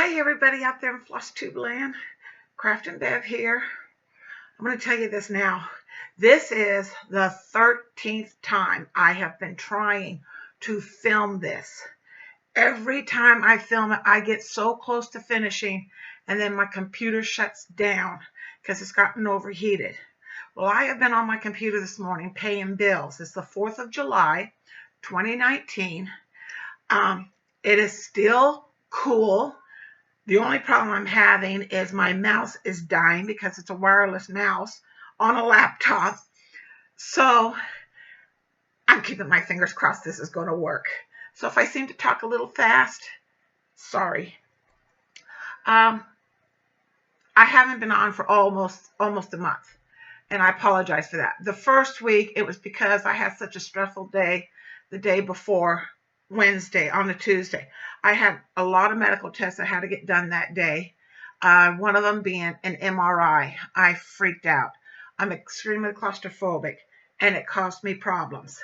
Hi everybody out there in FLOSSTUBE land, Craft and Bev here. I'm going to tell you this now. This is the 13th time I have been trying to film this. Every time I film it, I get so close to finishing and then my computer shuts down because it's gotten overheated. Well, I have been on my computer this morning paying bills. It's the 4th of July, 2019. It is still cool. The only problem I'm having is my mouse is dying because it's a wireless mouse on a laptop. So I'm keeping my fingers crossed this is going to work. So if I seem to talk a little fast, sorry. I haven't been on for almost a month, and I apologize for that. The first week, it was because I had such a stressful day the day before Wednesday, on a Tuesday. I had a lot of medical tests I had to get done that day. One of them being an MRI. I freaked out. I'm extremely claustrophobic, and it caused me problems.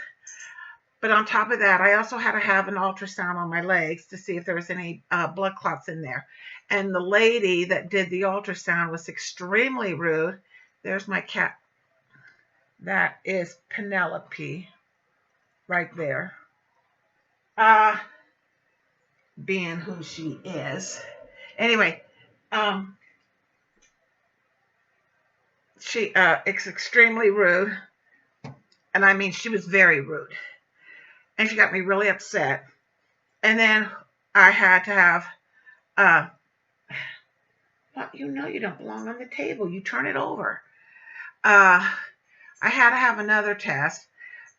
But on top of that, I also had to have an ultrasound on my legs to see if there was any blood clots in there. And the lady that did the ultrasound was extremely rude. There's my cat. That is Penelope right there. Being who she is. Anyway, she is extremely rude. And I mean, she was very rude. And she got me really upset. And then I had to have, well, you know you don't belong on the table. You turn it over. I had to have another test.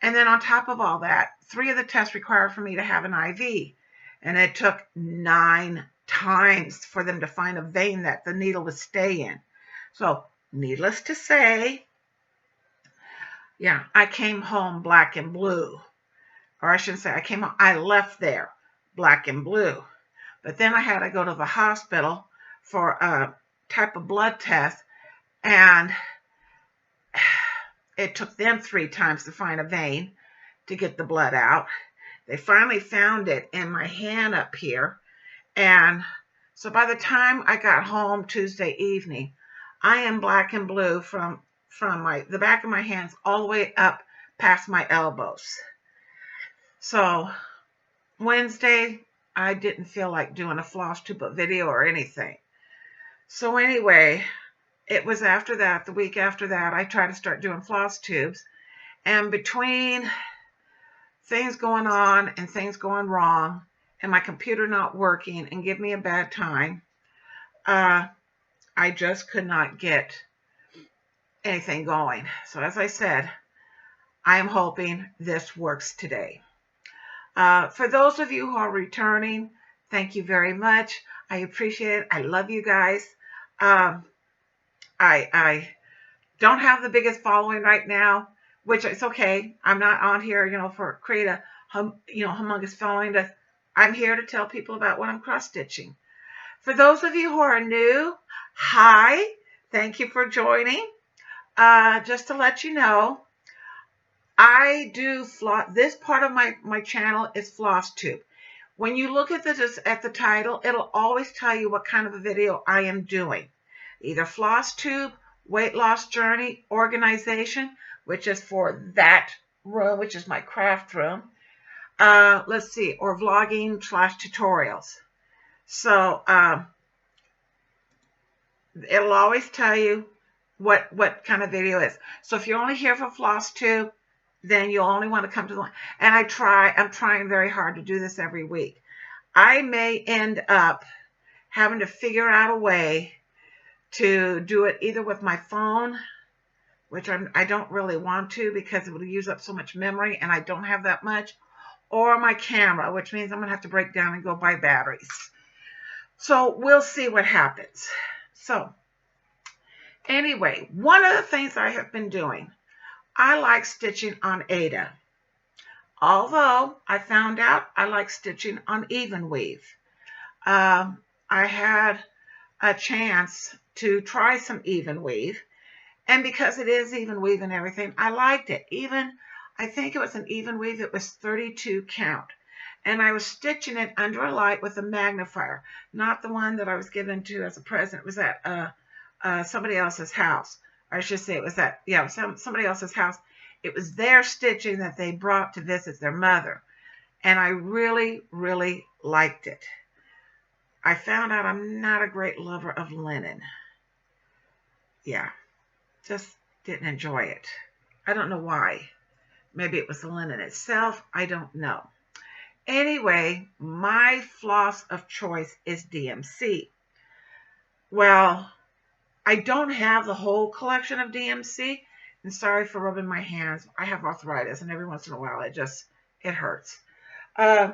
And then on top of all that, 3 of the tests required for me to have an IV. And it took 9 times for them to find a vein that the needle would stay in. So, needless to say, yeah, I came home black and blue. Or I shouldn't say I came home, I left there black and blue. But then I had to go to the hospital for a type of blood test. And it took them 3 times to find a vein to get the blood out. They finally found it in my hand up here. And so by the time I got home Tuesday evening, I am black and blue from the back of my hands all the way up past my elbows. So Wednesday, I didn't feel like doing a FLOSSTUBE video or anything. So anyway, it was after that, the week after that, I tried to start doing FLOSSTUBEs. And between things going on and things going wrong and my computer not working and give me a bad time, I just could not get anything going. So as I said, I am hoping this works today. For those of you who are returning, thank you very much. I appreciate it. I love you guys. I don't have the biggest following right now, which is okay. I'm not on here, for create a humongous following. I'm here to tell people about what I'm cross stitching. For those of you who are new, hi, thank you for joining. Just to let you know, I do this part of my channel is FLOSSTUBE. When you look at the title, it'll always tell you what kind of a video I am doing. Either FLOSSTUBE, weight loss journey, organization, which is for that room, which is my craft room. Let's see, or vlogging / tutorials. So it'll always tell you what kind of video it is. So if you're only here for FLOSSTUBE, then you'll only want to come to the one. And I'm trying very hard to do this every week. I may end up having to figure out a way to do it either with my phone, which I don't really want to because it will use up so much memory and I don't have that much, or my camera, which means I'm going to have to break down and go buy batteries. So we'll see what happens. So anyway, one of the things I have been doing, I like stitching on Aida. Although I found out I like stitching on even weave. I had a chance to try some even weave, and because it is even weave and everything, I liked it. Even, I think it was an even weave, it was 32 count. and I was stitching it under a light with a magnifier, not the one that I was given to as a present. It was at somebody else's house. Or I should say it was at, yeah, somebody else's house. It was their stitching that they brought to visit their mother. And I really, really liked it. I found out I'm not a great lover of linen. Yeah, just didn't enjoy it. I don't know why. Maybe it was the linen itself. I don't know. Anyway, my floss of choice is DMC. Well, I don't have the whole collection of DMC. And sorry for rubbing my hands. I have arthritis, and every once in a while it hurts. I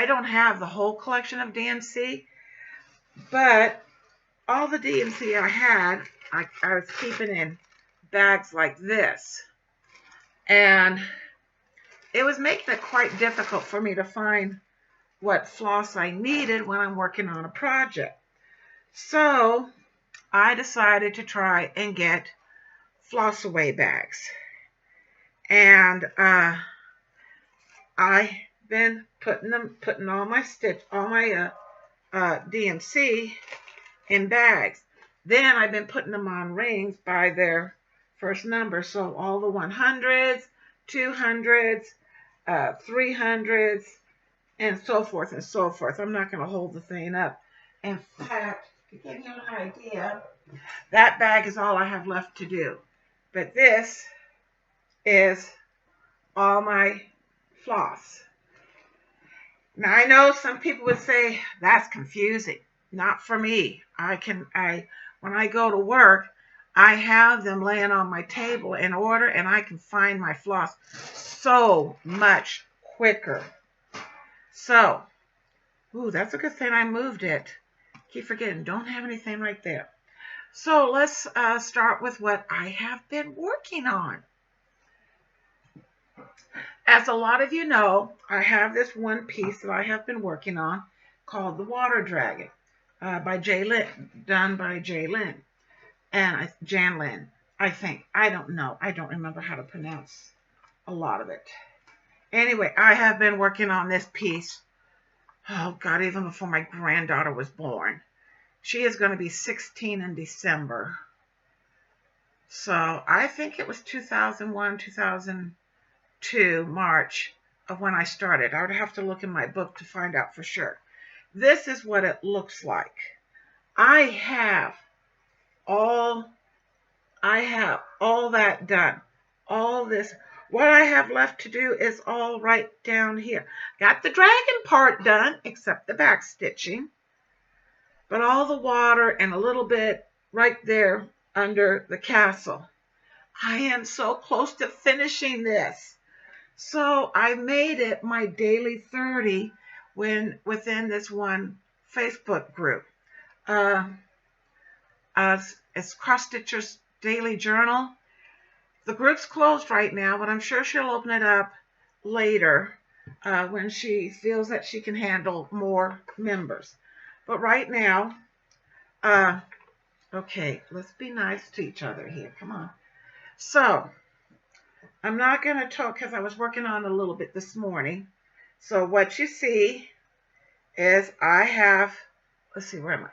don't have the whole collection of DMC, but all the DMC I had, I was keeping in bags like this. And it was making it quite difficult for me to find what floss I needed when I'm working on a project. So I decided to try and get floss away bags. And I've been putting all my DMC in bags. Then I've been putting them on rings by their first number. So all the 100s, 200s, 300s, and so forth and so forth. I'm not going to hold the thing up. In fact, to give you an idea, that bag is all I have left to do. But this is all my floss. Now, I know some people would say that's confusing. Not for me. When I go to work, I have them laying on my table in order, and I can find my floss so much quicker. So, ooh, that's a good thing I moved it. Keep forgetting, don't have anything right there. So let's start with what I have been working on. As a lot of you know, I have this one piece that I have been working on called the Water Dragon by done by Jan Lynn, I think. I don't know. I don't remember how to pronounce a lot of it. Anyway, I have been working on this piece, oh God, even before my granddaughter was born. She is going to be 16 in December. So I think it was 2001, 2002, March of when I started. I would have to look in my book to find out for sure. This is what it looks like. I have all that done. All this. What I have left to do is all right down here. Got the dragon part done, except the back stitching. But all the water and a little bit right there under the castle. I am so close to finishing this. So I made it my daily 30 within this one Facebook group. It's Cross Stitcher's Daily Journal. The group's closed right now, but I'm sure she'll open it up later when she feels that she can handle more members. But right now, okay, let's be nice to each other here. Come on. So, I'm not going to talk because I was working on it a little bit this morning. So, what you see is I have, let's see, where am I?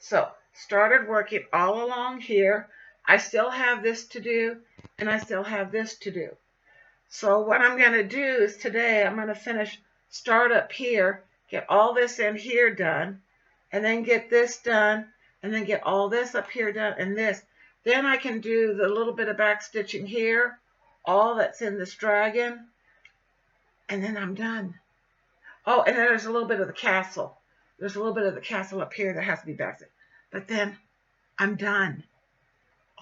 So, started working all along here. I still have this to do, and I still have this to do. So, what I'm going to do is today, I'm going to start up here, get all this in here done, and then get this done, and then get all this up here done, and this. Then I can do the little bit of back stitching here, all that's in this dragon, and then I'm done. Oh, and then there's a little bit of the castle. There's a little bit of the castle up here that has to be back. But then I'm done.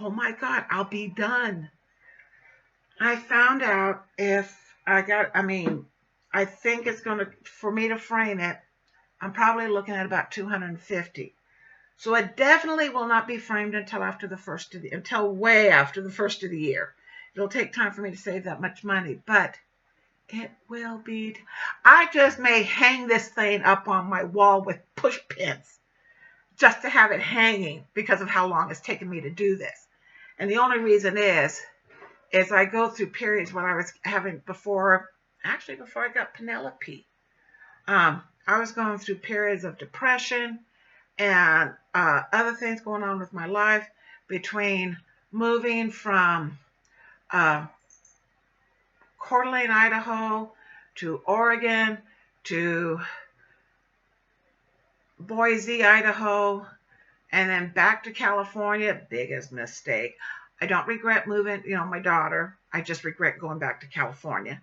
Oh my God, I'll be done. I found out I think it's going to, for me to frame it, I'm probably looking at about 250. So it definitely will not be framed until way after the first of the year. It'll take time for me to save that much money, but it will be. I just may hang this thing up on my wall with push pins just to have it hanging because of how long it's taken me to do this. And the only reason is I go through periods when I was having before I got Penelope. I was going through periods of depression and other things going on with my life between moving from uh, Coeur d'Alene, Idaho, to Oregon, to Boise, Idaho, and then back to California. Biggest mistake. I don't regret moving, my daughter. I just regret going back to California.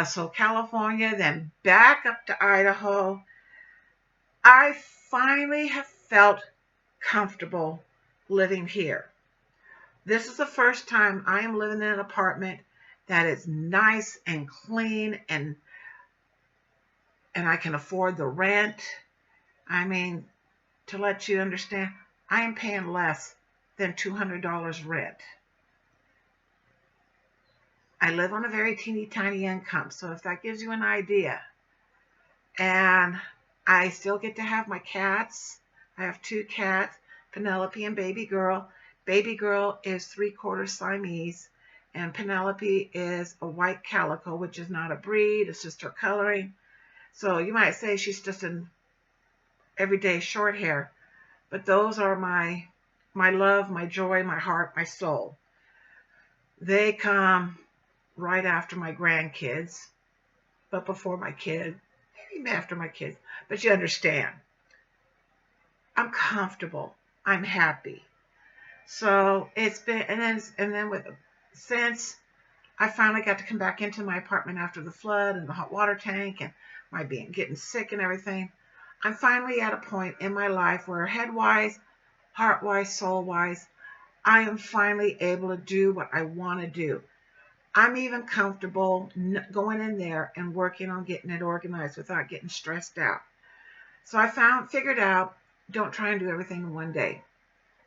So California, then back up to Idaho. I finally have felt comfortable living here. This is the first time I am living in an apartment that is nice and clean, and I can afford the rent. I mean, to let you understand, I am paying less than $200 rent. I live on a very teeny tiny income, so if that gives you an idea. And I still get to have my cats. I have 2 cats, Penelope and Baby Girl. Baby Girl is 3/4 Siamese, and Penelope is a white calico, which is not a breed, it's just her coloring. So you might say she's just an everyday short hair, but those are my love, my joy, my heart, my soul. They come right after my grandkids, but before my kid, maybe after my kids, but you understand. I'm comfortable. I'm happy. So it's been, and then since I finally got to come back into my apartment after the flood and the hot water tank and my getting sick and everything, I'm finally at a point in my life where head-wise, heart-wise, soul-wise, I am finally able to do what I want to do. I'm even comfortable going in there and working on getting it organized without getting stressed out. So I figured out, don't try and do everything in one day.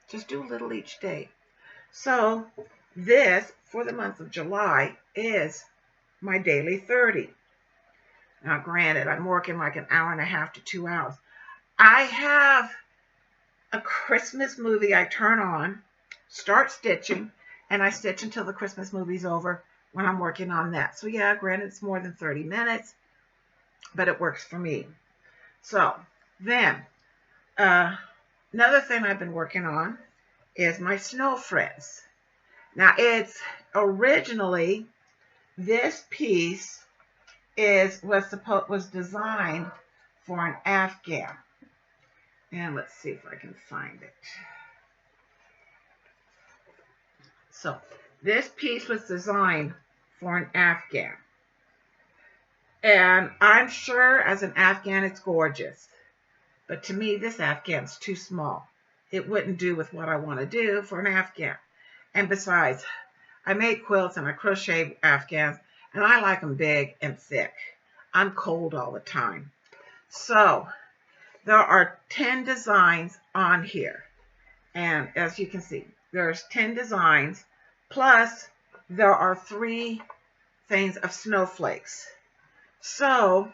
Just do a little each day. So this, for the month of July, is my daily 30. Now, granted, I'm working like an hour and a half to 2 hours. I have a Christmas movie I turn on, start stitching, and I stitch until the Christmas movie's over when I'm working on that. So yeah, granted, it's more than 30 minutes, but it works for me. So then, another thing I've been working on is my snow friends. Now, it's originally, this piece was designed for an Afghan. And let's see if I can find it. So this piece was designed for an Afghan. And I'm sure as an Afghan it's gorgeous. But to me, this Afghan's too small. It wouldn't do with what I want to do for an Afghan. And besides, I make quilts and I crochet Afghans, and I like them big and thick. I'm cold all the time. So there are 10 designs on here. And as you can see, there's 10 designs, plus there are 3 things of snowflakes. So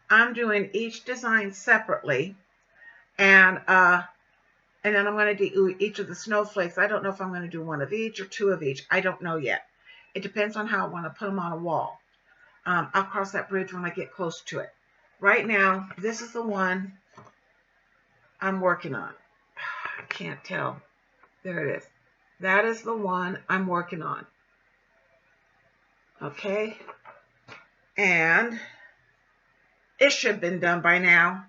I'm doing each design separately, and then I'm going to do each of the snowflakes. I don't know if I'm going to do 1 of each or 2 of each. I don't know yet. It depends on how I want to put them on a wall. I'll cross that bridge when I get close to it. Right now, this is the one I'm working on. I can't tell. There it is. That is the one I'm working on. Okay. And it should have been done by now.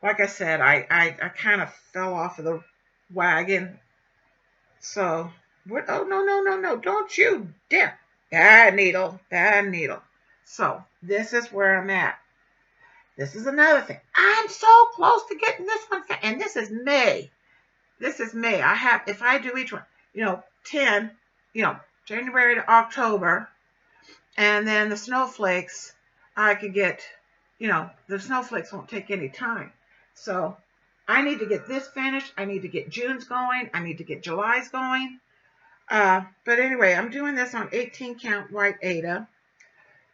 Like I said, I kind of fell off of the wagon. So, what? Oh, no. Don't you dare. Bad needle. So, this is where I'm at. This is another thing. I'm so close to getting this one. And this is May. I have, if I do each one, 10, January to October. And then the snowflakes, I could get, the snowflakes won't take any time. So I need to get this finished. I need to get June's going. I need to get July's going. But anyway, I'm doing this on 18 count white Aida.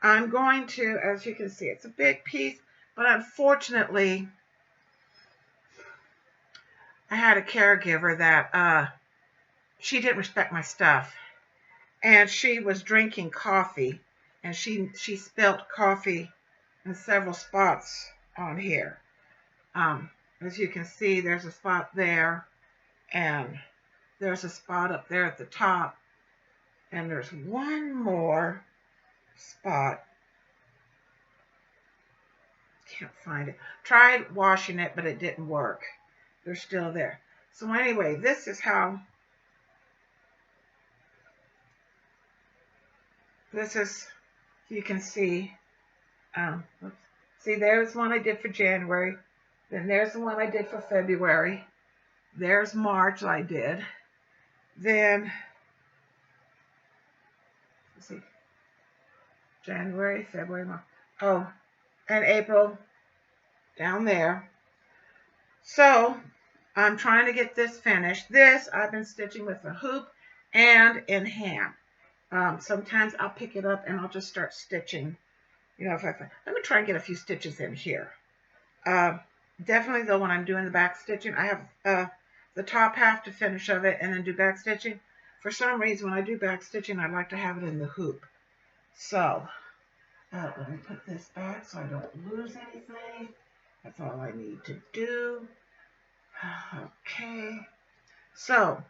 I'm going to, as you can see, it's a big piece, but unfortunately, I had a caregiver that she didn't respect my stuff. And she was drinking coffee, and she spilled coffee in several spots on here. As you can see, there's a spot there, and there's a spot up there at the top, and there's one more spot. Can't find it. Tried washing it, but it didn't work. They're still there. So anyway, this is how, this is, you can see, see, there's one I did for January. Then there's the one I did for February. There's March I did. Then, let's see, January, February, March. Oh, and April down there. So I'm trying to get this finished. This I've been stitching with a hoop and in hand. Sometimes I'll pick it up and I'll just start stitching. You know, let me try and get a few stitches in here. Definitely though, when I'm doing the back stitching, I have the top half to finish of it and then do back stitching. For some reason, when I do back stitching, I like to have it in the hoop. So let me put this back so I don't lose anything. That's all I need to do. Okay. So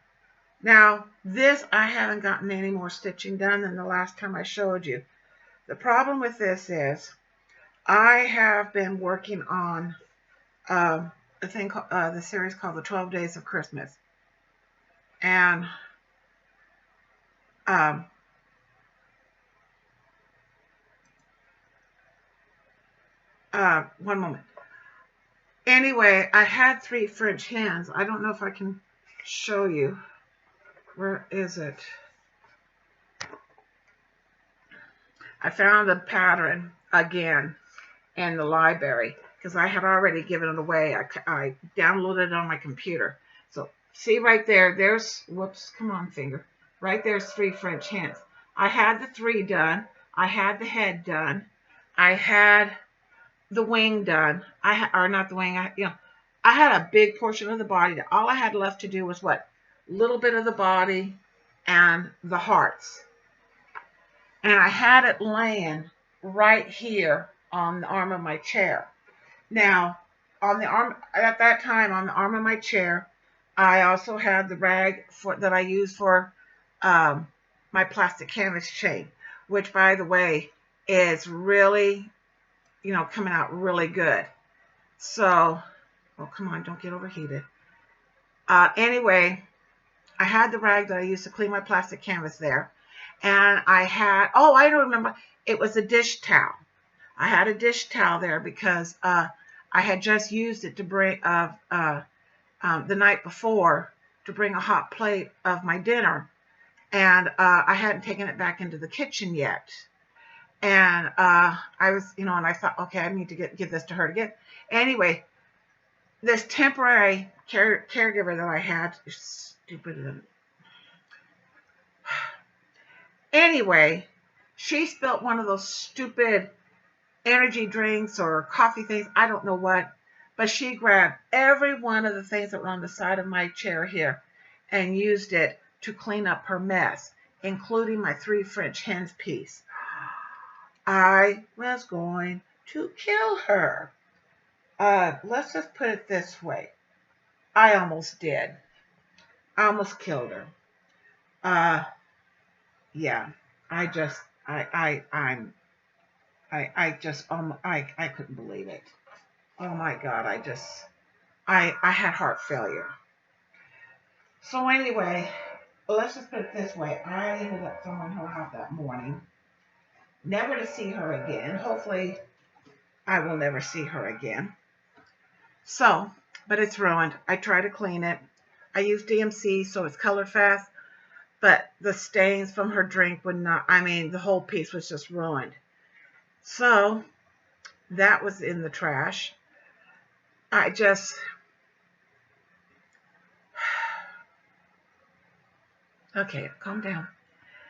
now this, I haven't gotten any more stitching done than the last time I showed you. The problem with this is I have been working on a thing, the series called the 12 Days of Christmas. And one moment. Anyway, I had 3 French hens. I don't know if I can show you. Where is it? I found the pattern again in the library because I had already given it away. I downloaded it on my computer. So see right there, there's, whoops, come on finger. Right there's 3 French hens. I had the 3 done. I had the head done. I had the wing done. Or not the wing, I had a big portion of the body. All I had left to do was what? A little bit of the body and the hearts. And I had it laying right here on the arm of my chair. Now, on the arm, at that time, on the arm of my chair, I also had the rag that I use for my plastic canvas chain, which, by the way, is really, coming out really good. So, oh, come on, don't get overheated. Anyway, I had the rag that I used to clean my plastic canvas there. And I had, oh, I don't remember, it was a dish towel. I had a dish towel there because I had just used it to bring, the night before, to bring a hot plate of my dinner. And I hadn't taken it back into the kitchen yet. And I was, and I thought, okay, I need to give this to her to get. Anyway, this temporary caregiver that I had, stupid. Anyway, she spilled one of those stupid energy drinks or coffee things, I don't know what, but she grabbed every one of the things that were on the side of my chair here and used it to clean up her mess, including my 3 French hens piece. I was going to kill her. Let's just put it this way. I almost did. I almost killed her. Yeah, I couldn't believe it. Oh my God, I had heart failure. So anyway, let's just put it this way. I ended up throwing her out that morning, never to see her again. Hopefully, I will never see her again. So, but it's ruined. I try to clean it. I use DMC, so it's colored fast. But the stains from her drink would not, the whole piece was just ruined. So, that was in the trash. Okay, calm down.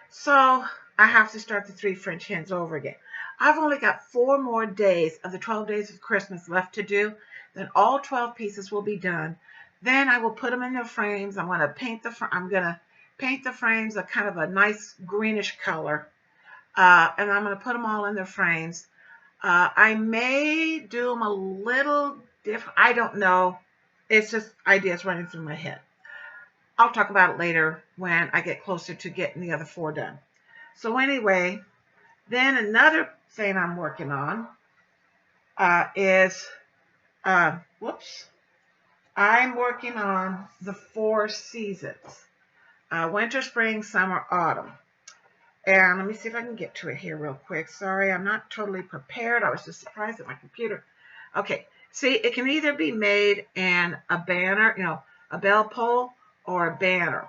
So, I have to start the 3 French hens over again. I've only got 4 more days of the 12 days of Christmas left to do. Then all 12 pieces will be done. Then I will put them in their frames. I'm going to paint the frames a kind of a nice greenish color. And I'm going to put them all in their frames. I may do them a little different. I don't know. It's just ideas running through my head. I'll talk about it later when I get closer to getting the other 4 done. So anyway, then another thing I'm working on is, whoops, I'm working on the 4 seasons, winter, spring, summer, autumn. And let me see if I can get to it here real quick. Sorry, I'm not totally prepared. I was just surprised at my computer. Okay, see, it can either be made in a banner, a bell pull, or a banner.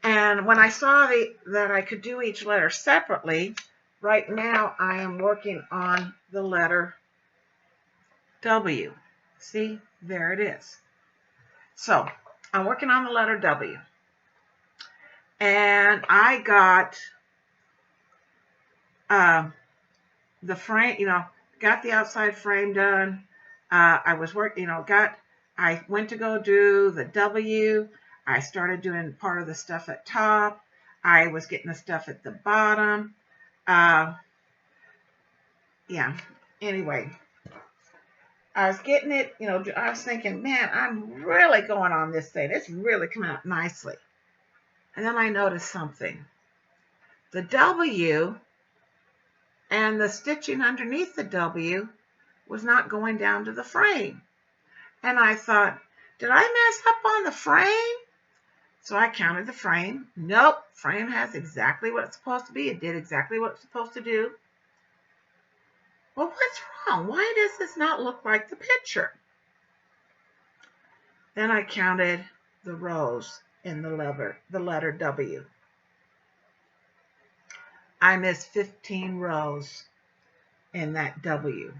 And when I saw that I could do each letter separately, right now I am working on the letter W. See, there it is. So I'm working on the letter W. And I got the frame, got the outside frame done. I was working, I went to go do the W. I started doing part of the stuff at top. I was getting the stuff at the bottom. Yeah, anyway, I was getting it, I was thinking, man, I'm really going on this thing. It's really coming out nicely. And then I noticed something. The W and the stitching underneath the W was not going down to the frame. And I thought, did I mess up on the frame? So I counted the frame. Nope, frame has exactly what it's supposed to be. It did exactly what it's supposed to do. Well, what's wrong? Why does this not look like the picture? Then I counted the rows in the letter W. I missed 15 rows in that W.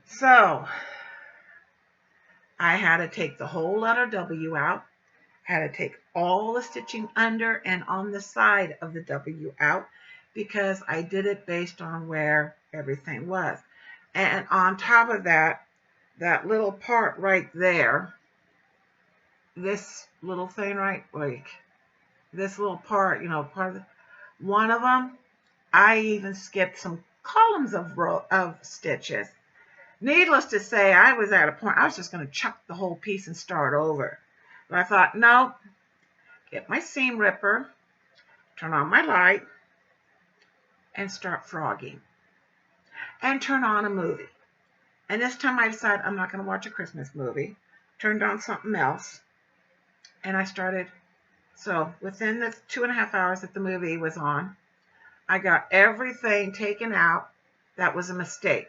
So I had to take the whole letter W out, had to take all the stitching under and on the side of the W out, because I did it based on where everything was. And on top of that, that little part right there, this little thing this little part, one of them, I even skipped some columns of stitches. Needless to say, I was at a point, I was just going to chuck the whole piece and start over. But I thought, no, get my seam ripper, turn on my light, and start frogging. And turn on a movie. And this time I decided I'm not going to watch a Christmas movie. Turned on something else. And I started. So within the 2.5 hours that the movie was on, I got everything taken out that was a mistake.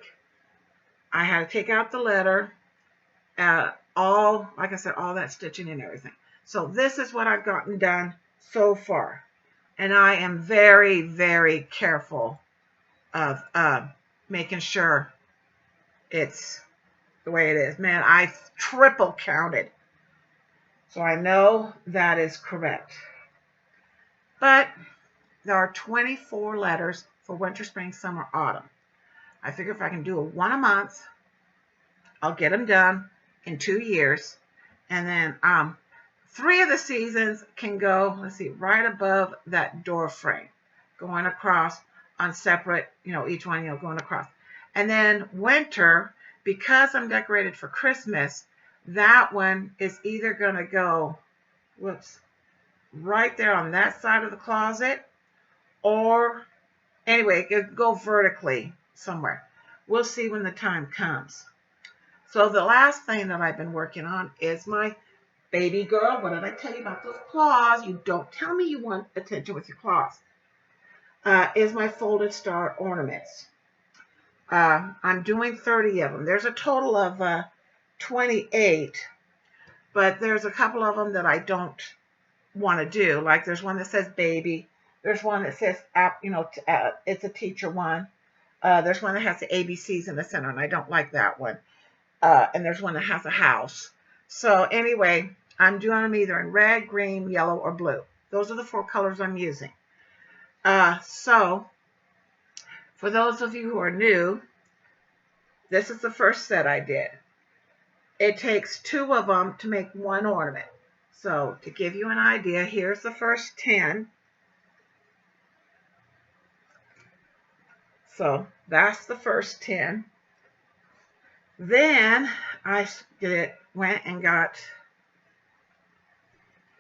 I had to take out the letter, like I said, all that stitching and everything. So this is what I've gotten done so far. And I am very, very careful of making sure it's the way it is. Man, I triple counted. So I know that is correct. But there are 24 letters for winter, spring, summer, autumn. I figure if I can do one a month, I'll get them done in 2 years. And then 3 of the seasons can go, let's see, right above that door frame, going across on separate, each one, going across. And then winter, because I'm decorated for Christmas, that one is either going to go, right there on that side of the closet, or anyway, it could go vertically somewhere. We'll see when the time comes. So the last thing that I've been working on is my baby girl. What did I tell you about those claws? You don't tell me you want attention with your claws. Is my folded star ornaments. I'm doing 30 of them. There's a total of 28, but there's a couple of them that I don't want to do. Like there's one that says baby. There's one that says, it's a teacher one. There's one that has the ABCs in the center, and I don't like that one. And there's one that has a house. So anyway, I'm doing them either in red, green, yellow, or blue. Those are the 4 colors I'm using. So for those of you who are new, this is the first set I did. It takes 2 of them to make 1 ornament. So to give you an idea, here's the first 10. So that's the first 10. Then I went and got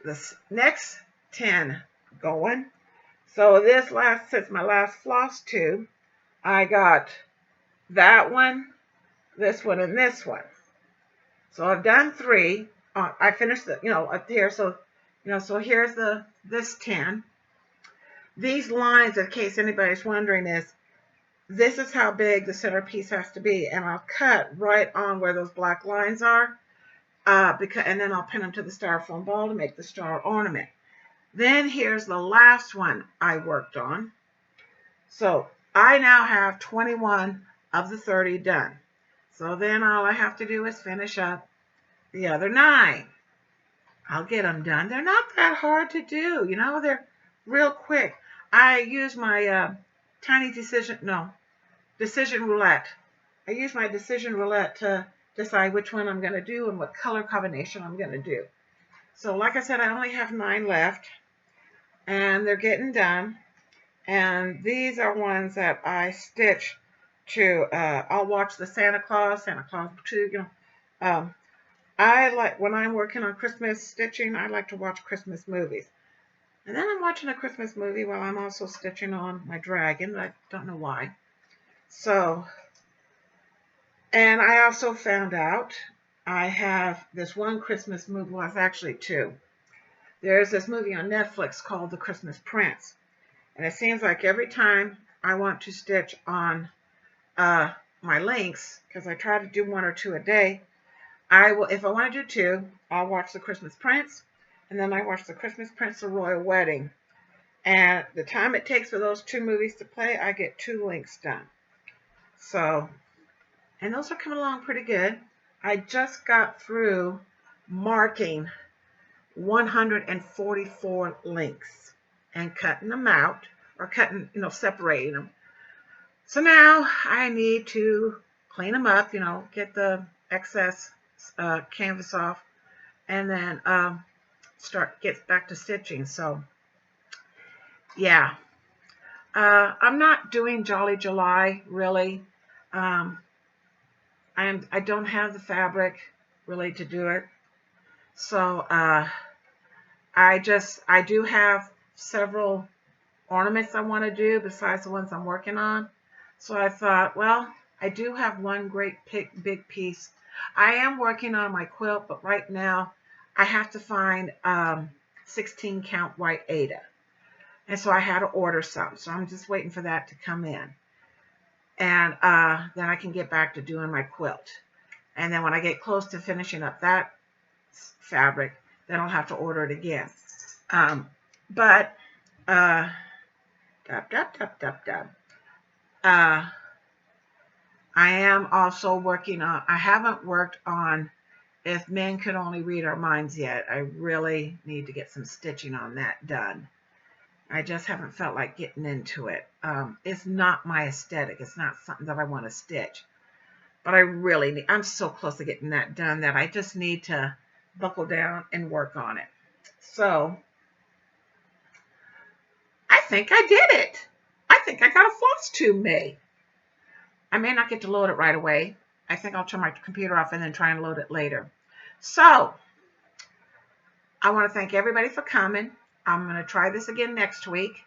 this next 10 going. So since my last floss tube, I got that one, this one, and this one. So I've done 3. I finished up here. So, so here's this 10. These lines, in case anybody's wondering, this is how big the centerpiece has to be, and I'll cut right on where those black lines are, and then I'll pin them to the styrofoam ball to make the star ornament. Then here's the last one I worked on. So I now have 21 of the 30 done. So then all I have to do is finish up the other 9. I'll get them done. They're not that hard to do. They're real quick. I use my tiny decision roulette. I use my decision roulette to decide which one I'm going to do and what color combination I'm going to do. So like I said, I only have 9 left, and they're getting done. And these are ones that I stitch to, I'll watch the Santa Claus 2, I like, when I'm working on Christmas stitching, I like to watch Christmas movies. And then I'm watching a Christmas movie while I'm also stitching on my dragon. I don't know why. So, and I also found out I have this one Christmas movie. Well, it's actually 2. There's this movie on Netflix called The Christmas Prince. And it seems like every time I want to stitch on my links, because I try to do 1 or 2 a day, if I want to do 2, I'll watch The Christmas Prince, and then I watch The Christmas Prince, The Royal Wedding. And the time it takes for those 2 movies to play, I get 2 links done. So, and those are coming along pretty good. I just got through marking 144 links and cutting them out, or separating them. So now I need to clean them up, get the excess canvas off, and then get back to stitching. So yeah, I'm not doing Jolly July really. I don't have the fabric really to do it. So I do have several ornaments I want to do besides the ones I'm working on. So I thought, well, I do have one great big piece. I am working on my quilt, but right now I have to find 16 count white Aida. And so I had to order some. So I'm just waiting for that to come in. And then I can get back to doing my quilt. And then when I get close to finishing up that fabric, then I'll have to order it again. I am also working on, I haven't worked on If Men Could Only Read Our Minds yet. I really need to get some stitching on that done. I just haven't felt like getting into it. It's not my aesthetic. It's not something that I want to stitch. But I'm so close to getting that done that I just need to buckle down and work on it. So, I think I did it. I think I got a floss tube made. I may not get to load it right away. I think I'll turn my computer off and then try and load it later. So, I want to thank everybody for coming. I'm going to try this again next week,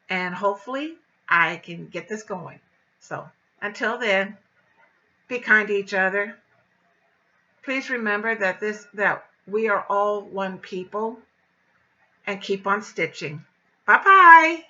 and hopefully I can get this going. So, until then, be kind to each other. Please remember that we are all one people, and keep on stitching. Bye-bye.